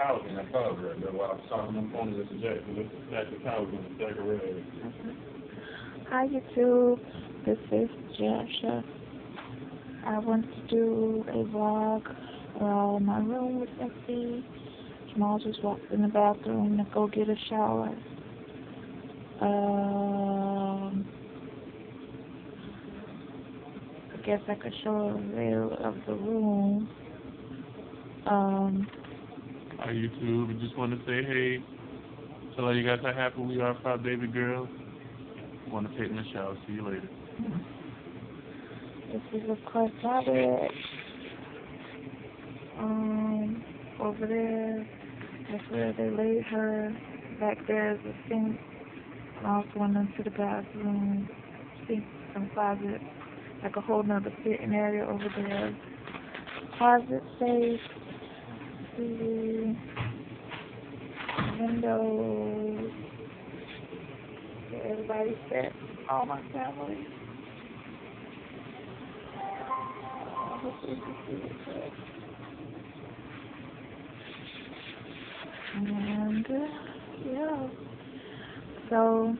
house in that closet right there. While I was talking on the phone to Mr. Jackson, this is stack of towels in the stack of red. Hi YouTube, this is Jasha. I want to do a vlog while my room was empty. Jamal just walked in the bathroom to go get a shower. I guess I could show a view of the room. Hi YouTube, I just want to say hey. Tell you guys how happy we are for our baby girl. Want to take my shower. See you later. This is of course my bed. Over there, that's where they laid her. Back there is the sink. And also went into the bathroom, sink and closet, like a whole nother sitting area over there. Closet safe. See, windows. Everybody set. All my family. Hopefully you can see it. And yeah. So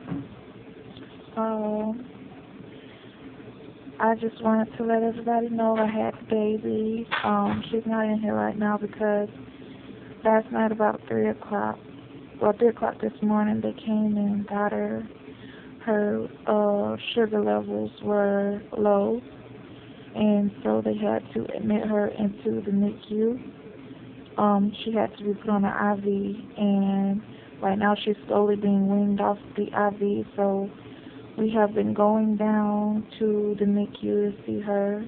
I just wanted to let everybody know I had the baby. She's not in here right now because last night about 3 o'clock, well 3 o'clock this morning, they came and got her. Her sugar levels were low, and so they had to admit her into the NICU. She had to be put on an IV, and right now she's slowly being weaned off the IV, so we have been going down to the NICU to see her.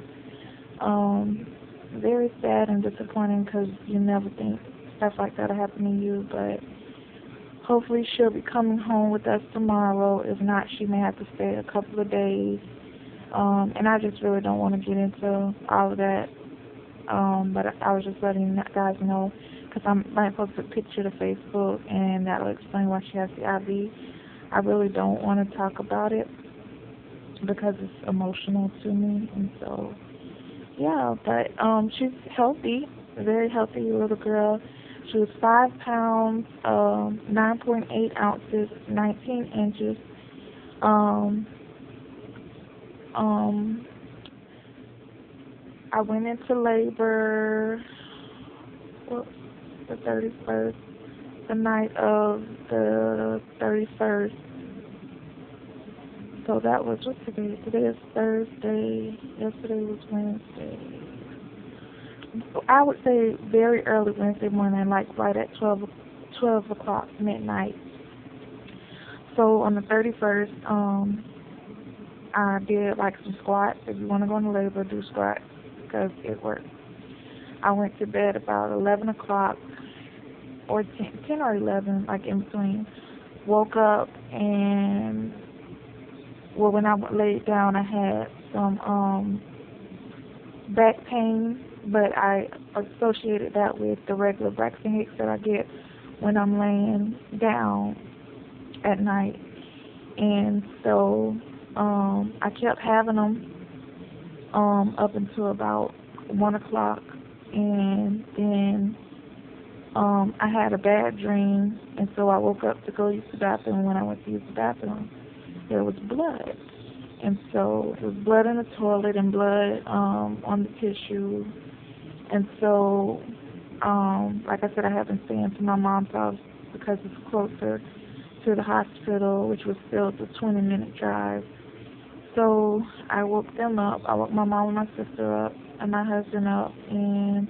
Very sad and disappointing because you never think stuff like that will happen to you, but hopefully she'll be coming home with us tomorrow. If not, she may have to stay a couple of days. And I just really don't want to get into all of that. But I was just letting you guys know because I might post a picture to Facebook and that will explain why she has the IV. I really don't want to talk about it because it's emotional to me, and so yeah. But she's healthy, a very healthy little girl. She was 5 pounds, 9.8 ounces, 19 inches. I went into labor the 31st, the night of the 31st. So that was, what's today? Today is Thursday. Yesterday was Wednesday. I would say very early Wednesday morning, like right at 12 o'clock, midnight. So on the 31st, I did like some squats. If you want to go into labor, do squats because it works. I went to bed about 11 o'clock or 10 or 11, like in between. Woke up and, well, when I laid down, I had some back pain, but I associated that with the regular Braxton Hicks that I get when I'm laying down at night. And so I kept having them up until about 1 o'clock, and then I had a bad dream, and so I woke up to go use the bathroom. When I went to use the bathroom, there was blood, and so there was blood in the toilet and blood on the tissue. And so like I said, I have been staying to my mom's house because it's closer to the hospital, which was still a 20-minute drive. So I woke them up. I woke my mom and my sister up and my husband up and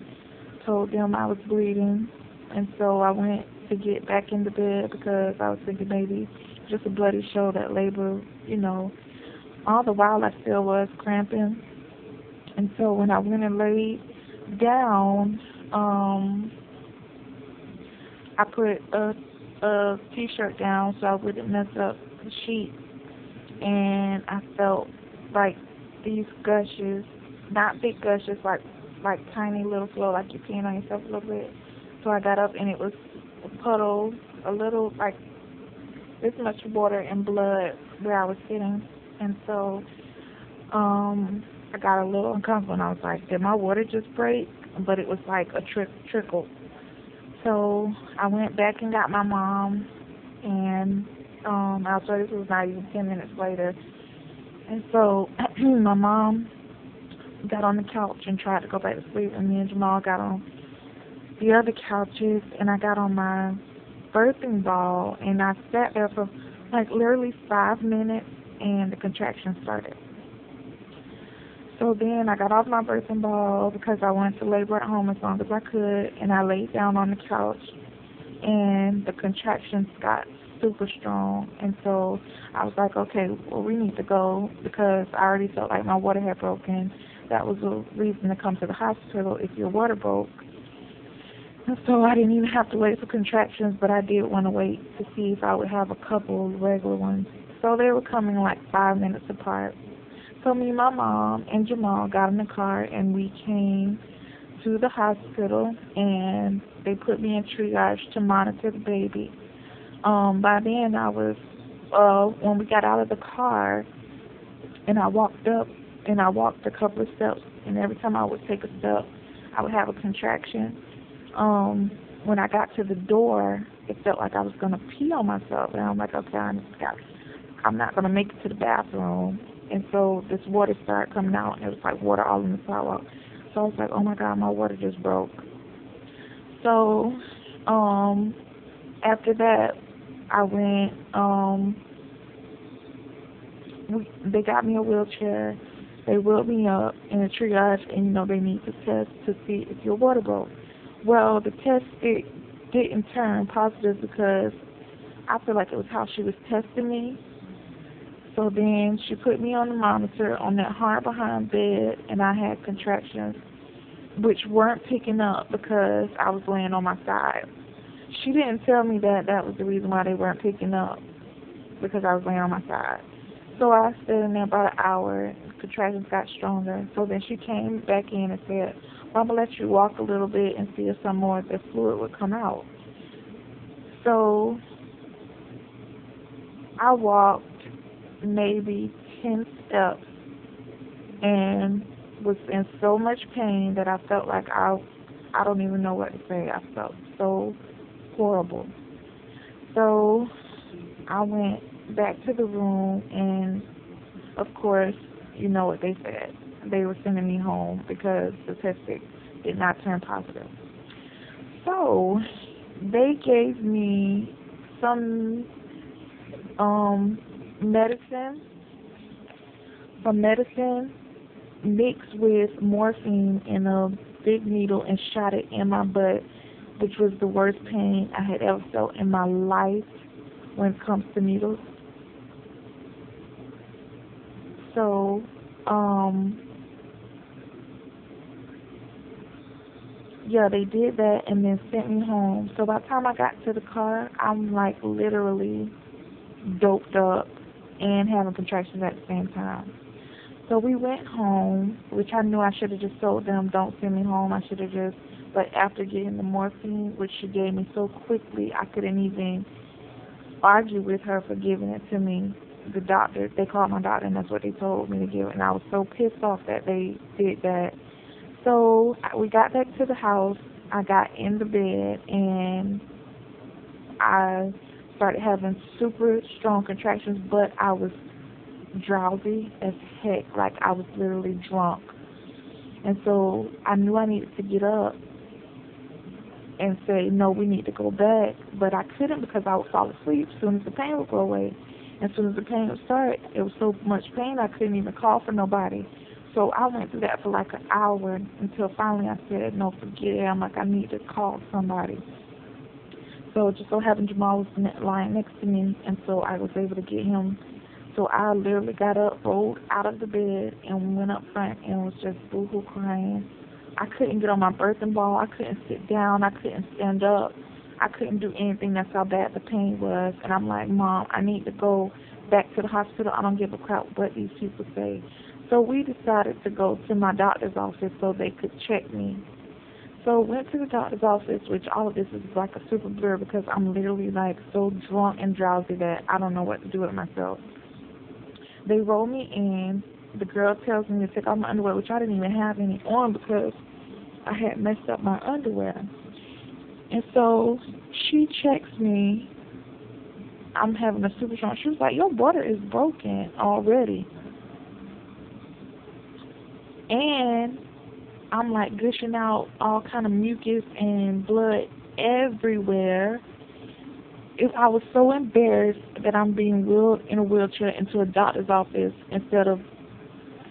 told them I was bleeding. And so I went to get back into bed because I was thinking maybe just a bloody shoulder at labor, you know. All the while I still was cramping. And so when I went and laid down, I put a t-shirt down so I wouldn't mess up the sheet. And I felt like these gushes, not big gushes, like tiny little flow, like you're peeing on yourself a little bit. So I got up and it was a puddle, a little like this much water and blood where I was sitting. And so I got a little uncomfortable and I was like, did my water just break? But it was like a trickle. So I went back and got my mom, and I'll tell you, this was not even 10 minutes later. And so my mom got on the couch and tried to go back to sleep, and me and Jamal got on the other couches, and I got on my birthing ball, and I sat there for like literally 5 minutes, and the contraction started. So then I got off my birthing ball because I wanted to labor at home as long as I could, and I laid down on the couch, and the contractions got super strong. And so I was like, okay, well, we need to go because I already felt like my water had broken. That was a reason to come to the hospital if your water broke. And so I didn't even have to wait for contractions, but I did want to wait to see if I would have a couple of regular ones. So they were coming like 5 minutes apart. So me, my mom, and Jamal got in the car, and we came to the hospital, and they put me in triage to monitor the baby. By then I was, when we got out of the car, and I walked up, and I walked a couple of steps, and every time I would take a step, I would have a contraction. When I got to the door, it felt like I was going to pee on myself, and I'm like, okay, I'm not going to make it to the bathroom. And so this water started coming out, and it was like water all in the sidewalk. So I was like, oh my God, my water just broke. So, after that, I went, they got me a wheelchair, they wheeled me up in a triage, and they need to test to see if your water broke. Well, the test, it didn't turn positive because I feel like it was how she was testing me. So then she put me on the monitor on that hard behind bed, and I had contractions, which weren't picking up because I was laying on my side. She didn't tell me that was the reason why they weren't picking up, because I was laying on my side. So I stayed in there about an hour. Contractions got stronger. So then she came back in and said, well, I'm going to let you walk a little bit and see if some more of the fluid would come out. So I walked maybe 10 steps and was in so much pain that I felt like I don't even know what to say. I felt so horrible. So I went back to the room, and of course, you know what they said. They were sending me home because the test did not turn positive. So they gave me some medicine mixed with morphine in a big needle and shot it in my butt, which was the worst pain I had ever felt in my life when it comes to needles. So, yeah, they did that and then sent me home. So by the time I got to the car, I'm like literally doped up and having contractions at the same time. So we went home, which I knew I should have just told them, don't send me home. I should have just, but after getting the morphine, which she gave me so quickly, I couldn't even argue with her for giving it to me. The doctor, they called my doctor, and that's what they told me to give it. And I was so pissed off that they did that. So we got back to the house. I got in the bed, and I started having super strong contractions, but I was drowsy as heck, like I was literally drunk. And so I knew I needed to get up and say, no, we need to go back, but I couldn't because I would fall asleep as soon as the pain would go away. As soon as the pain would start, it was so much pain I couldn't even call for nobody. So I went through that for like an hour until finally I said, no, forget it. I'm like, I need to call somebody. So it just so happened Jamal was lying next to me, and so I was able to get him. So I literally got up, rolled out of the bed, and went up front and was just boo-hoo crying. I couldn't get on my birthing ball. I couldn't sit down. I couldn't stand up. I couldn't do anything. That's how bad the pain was. And I'm like, Mom, I need to go back to the hospital. I don't give a crap what these people say. So we decided to go to my doctor's office so they could check me. So went to the doctor's office, which all of this is like a super blur because I'm literally like so drunk and drowsy that I don't know what to do with myself. They roll me in. The girl tells me to take off my underwear, which I didn't even have any on because I had messed up my underwear. And so she checks me. I'm having a super strong. She was like, your water is broken already. And I'm like gushing out all kind of mucus and blood everywhere. I was so embarrassed that I'm being wheeled in a wheelchair into a doctor's office instead of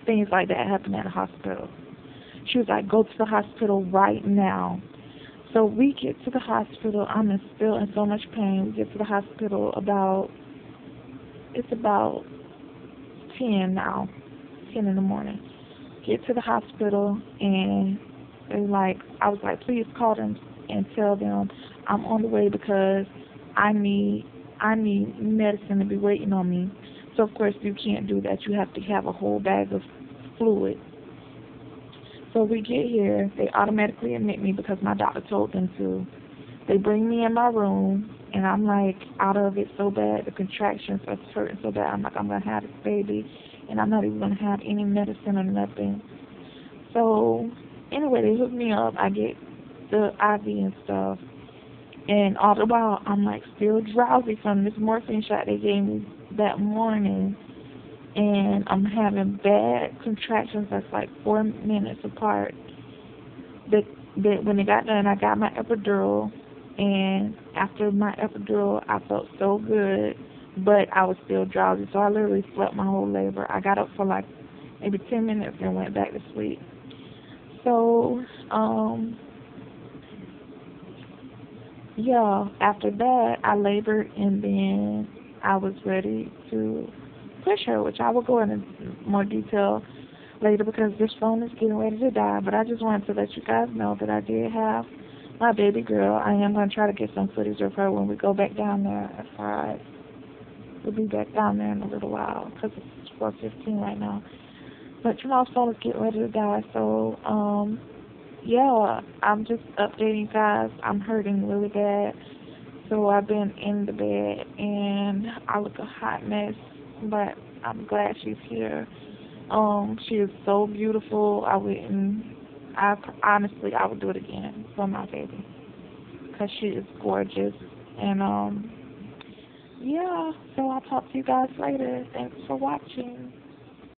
things like that happening at a hospital. She was like, go to the hospital right now. So we get to the hospital. I'm still in so much pain. We get to the hospital it's about 10 now, 10 in the morning. Get to the hospital, and I was like, please call them and tell them I'm on the way because I need medicine to be waiting on me. So of course you can't do that. You have to have a whole bag of fluid. So we get here, they automatically admit me because my doctor told them to. They bring me in my room, and I'm like out of it so bad. The contractions are hurting so bad. I'm like, I'm gonna have this baby, and I'm not even gonna have any medicine or nothing. So anyway, they hook me up. I get the IV and stuff. And all the while, I'm like still drowsy from this morphine shot they gave me that morning. And I'm having bad contractions that's like 4 minutes apart. That when it got done, I got my epidural. And after my epidural, I felt so good. But I was still drowsy. So I literally slept my whole labor. I got up for like maybe 10 minutes and went back to sleep. So, yeah, after that, I labored, and then I was ready to push her, which I will go into more detail later because this phone is getting ready to die. But I just wanted to let you guys know that I did have my baby girl. I am going to try to get some footage of her when we go back down there at 5. We'll be back down there in a little while because it's 4:15 right now. But Jamal's phone is getting ready to die, so yeah, I'm just updating you guys. I'm hurting really bad, so I've been in the bed, and I look a hot mess, but I'm glad she's here. She is so beautiful. Honestly, I would do it again for my baby, because she is gorgeous, and yeah, so I'll talk to you guys later. Thanks for watching.